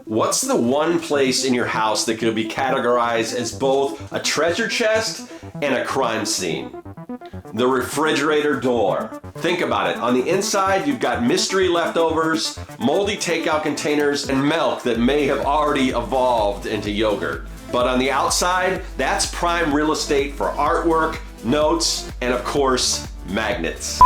What's the one place in your house that could be categorized as both a treasure chest and a crime scene? The refrigerator door. Think about it. On the inside, you've got mystery leftovers, moldy takeout containers, and milk that may have already evolved into yogurt. But on the outside, that's prime real estate for artwork, notes, and of course, magnets.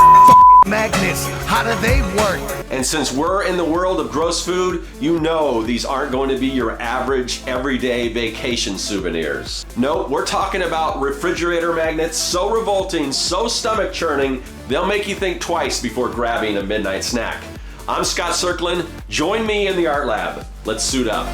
Magnets, how do they work? And since we're in the world of gross food, you know these aren't going to be your average, everyday vacation souvenirs. No, we're talking about refrigerator magnets so revolting, so stomach churning, they'll make you think twice before grabbing a midnight snack. I'm Scott Circlin. Join me in the Art Lab. Let's suit up.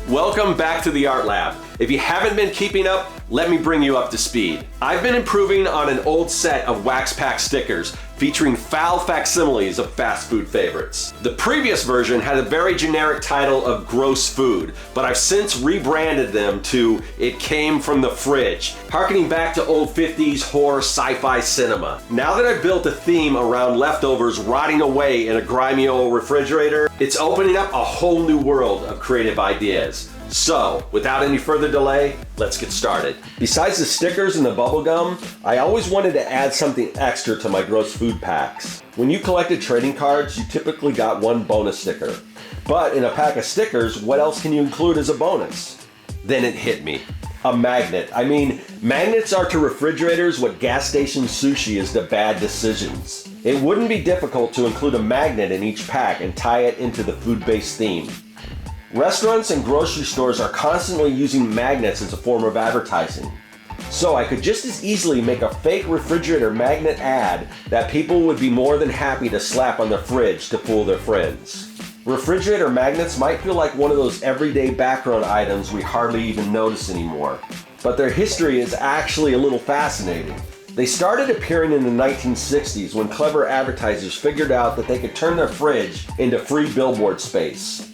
Welcome back to the Art Lab. If you haven't been keeping up, let me bring you up to speed. I've been improving on an old set of wax pack stickers featuring foul facsimiles of fast food favorites. The previous version had a very generic title of Gross Food, but I've since rebranded them to It Came from the Fridge, harkening back to old 50s horror sci-fi cinema. Now that I've built a theme around leftovers rotting away in a grimy old refrigerator, it's opening up a whole new world of creative ideas. So, without any further delay, let's get started. Besides the stickers and the bubble gum, I always wanted to add something extra to my gross food packs. When you collected trading cards, you typically got one bonus sticker. But in a pack of stickers, what else can you include as a bonus? Then it hit me. A magnet. I mean, magnets are to refrigerators what gas station sushi is to bad decisions. It wouldn't be difficult to include a magnet in each pack and tie it into the food-based theme. Restaurants and grocery stores are constantly using magnets as a form of advertising. So I could just as easily make a fake refrigerator magnet ad that people would be more than happy to slap on their fridge to fool their friends. Refrigerator magnets might feel like one of those everyday background items we hardly even notice anymore. But their history is actually a little fascinating. They started appearing in the 1960s when clever advertisers figured out that they could turn their fridge into free billboard space.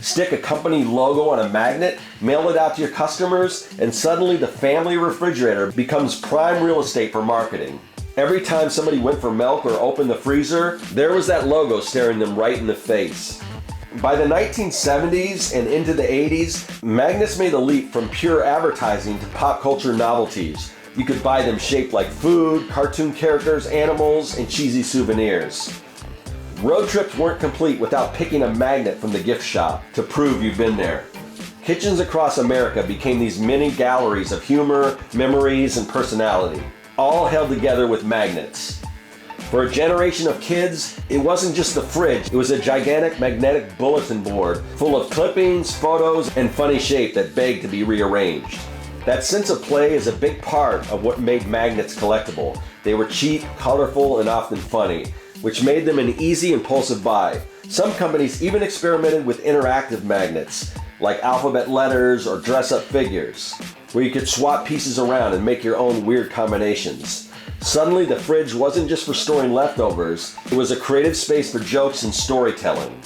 Stick a company logo on a magnet, mail it out to your customers, and suddenly the family refrigerator becomes prime real estate for marketing. Every time somebody went for milk or opened the freezer, there was that logo staring them right in the face. By the 1970s and into the 80s, magnets made a leap from pure advertising to pop culture novelties. You could buy them shaped like food, cartoon characters, animals, and cheesy souvenirs. Road trips weren't complete without picking a magnet from the gift shop to prove you've been there. Kitchens across America became these mini galleries of humor, memories, and personality, all held together with magnets. For a generation of kids, it wasn't just the fridge, it was a gigantic magnetic bulletin board full of clippings, photos, and funny shape that begged to be rearranged. That sense of play is a big part of what made magnets collectible. They were cheap, colorful, and often funny, which made them an easy, impulsive buy. Some companies even experimented with interactive magnets, like alphabet letters or dress-up figures, where you could swap pieces around and make your own weird combinations. Suddenly, the fridge wasn't just for storing leftovers, it was a creative space for jokes and storytelling.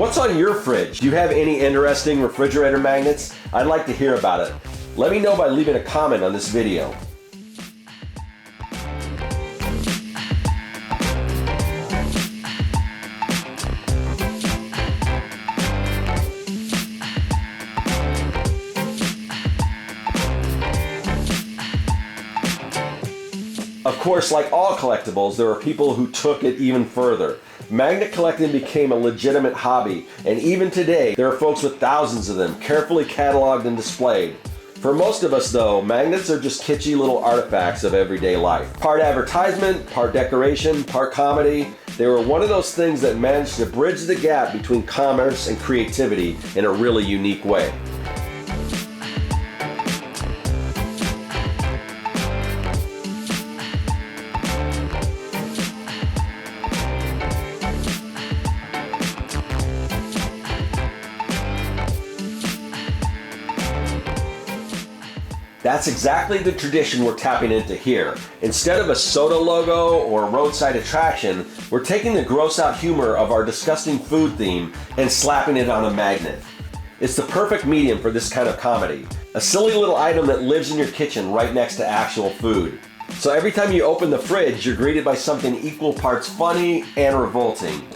What's on your fridge? Do you have any interesting refrigerator magnets? I'd like to hear about it. Let me know by leaving a comment on this video. Of course, like all collectibles, there are people who took it even further. Magnet collecting became a legitimate hobby, and even today, there are folks with thousands of them carefully cataloged and displayed. For most of us though, magnets are just kitschy little artifacts of everyday life. Part advertisement, part decoration, part comedy. They were one of those things that managed to bridge the gap between commerce and creativity in a really unique way. That's exactly the tradition we're tapping into here. Instead of a soda logo or a roadside attraction, we're taking the gross out humor of our disgusting food theme and slapping it on a magnet. It's the perfect medium for this kind of comedy. A silly little item that lives in your kitchen right next to actual food. So every time you open the fridge, you're greeted by something equal parts funny and revolting.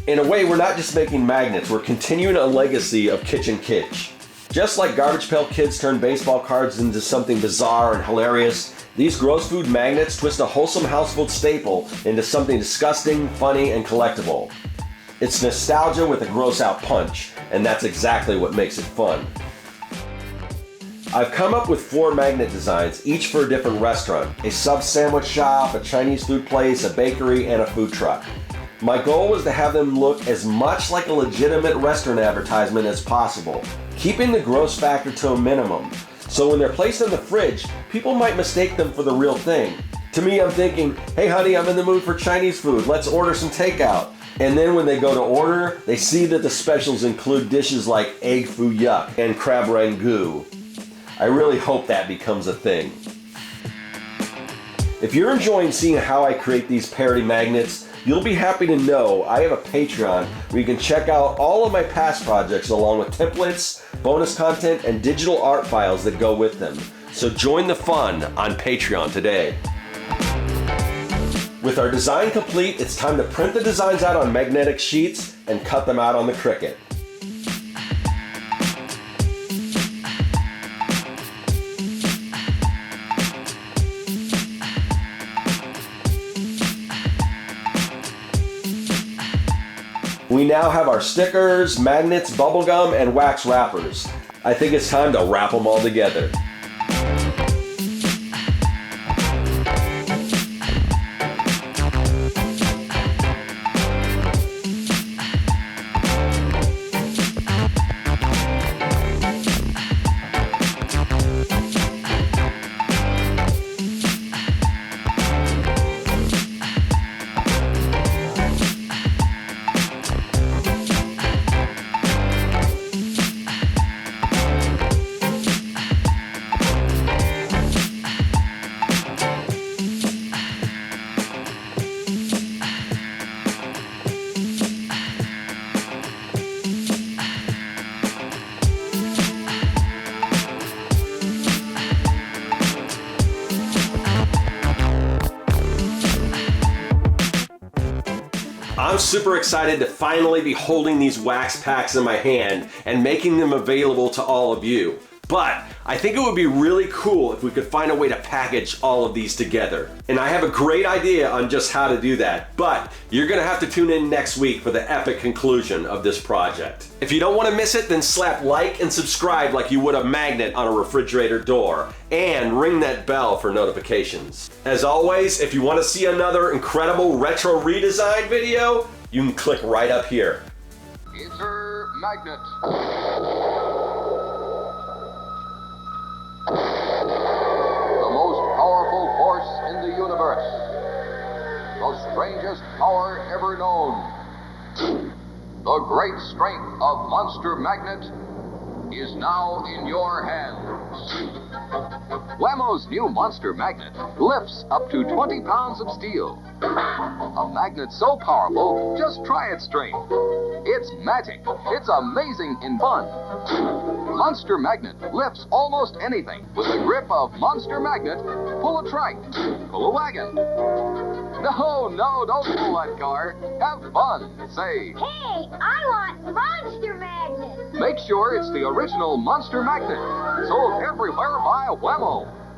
In a way, we're not just making magnets, we're continuing a legacy of kitchen kitsch. Just like Garbage Pail Kids turn baseball cards into something bizarre and hilarious, these gross food magnets twist a wholesome household staple into something disgusting, funny, and collectible. It's nostalgia with a gross out punch, and that's exactly what makes it fun. I've come up with 4 magnet designs, each for a different restaurant: a sub sandwich shop, a Chinese food place, a bakery, and a food truck. My goal was to have them look as much like a legitimate restaurant advertisement as possible, keeping the gross factor to a minimum. So when they're placed in the fridge, people might mistake them for the real thing. To me, I'm thinking, hey honey, I'm in the mood for Chinese food, let's order some takeout. And then when they go to order, they see that the specials include dishes like egg foo yuck and crab rangoon. I really hope that becomes a thing. If you're enjoying seeing how I create these parody magnets, you'll be happy to know I have a Patreon where you can check out all of my past projects along with templates, bonus content, and digital art files that go with them. So join the fun on Patreon today. With our design complete, it's time to print the designs out on magnetic sheets and cut them out on the Cricut. We now have our stickers, magnets, bubblegum, and wax wrappers. I think it's time to wrap them all together. I'm super excited to finally be holding these wax packs in my hand and making them available to all of you. But I think it would be really cool if we could find a way to package all of these together. And I have a great idea on just how to do that, but you're gonna have to tune in next week for the epic conclusion of this project. If you don't wanna miss it, then slap like and subscribe like you would a magnet on a refrigerator door, and ring that bell for notifications. As always, if you wanna see another incredible retro redesign video, you can click right up here. Enter magnet. The most powerful force in the universe. The strangest power ever known. The great strength of Monster Magnet is now in your hands. Whammo's new Monster Magnet lifts up to 20 pounds of steel. A magnet so powerful, just try its strength. It's magic. It's amazing in fun. Monster Magnet lifts almost anything. With the grip of Monster Magnet, pull a trike, pull a wagon. No, don't pull that car. Have fun. Say, hey, I want Monster Magnet. Make sure it's the original Monster Magnet. Sold everywhere by Whammo.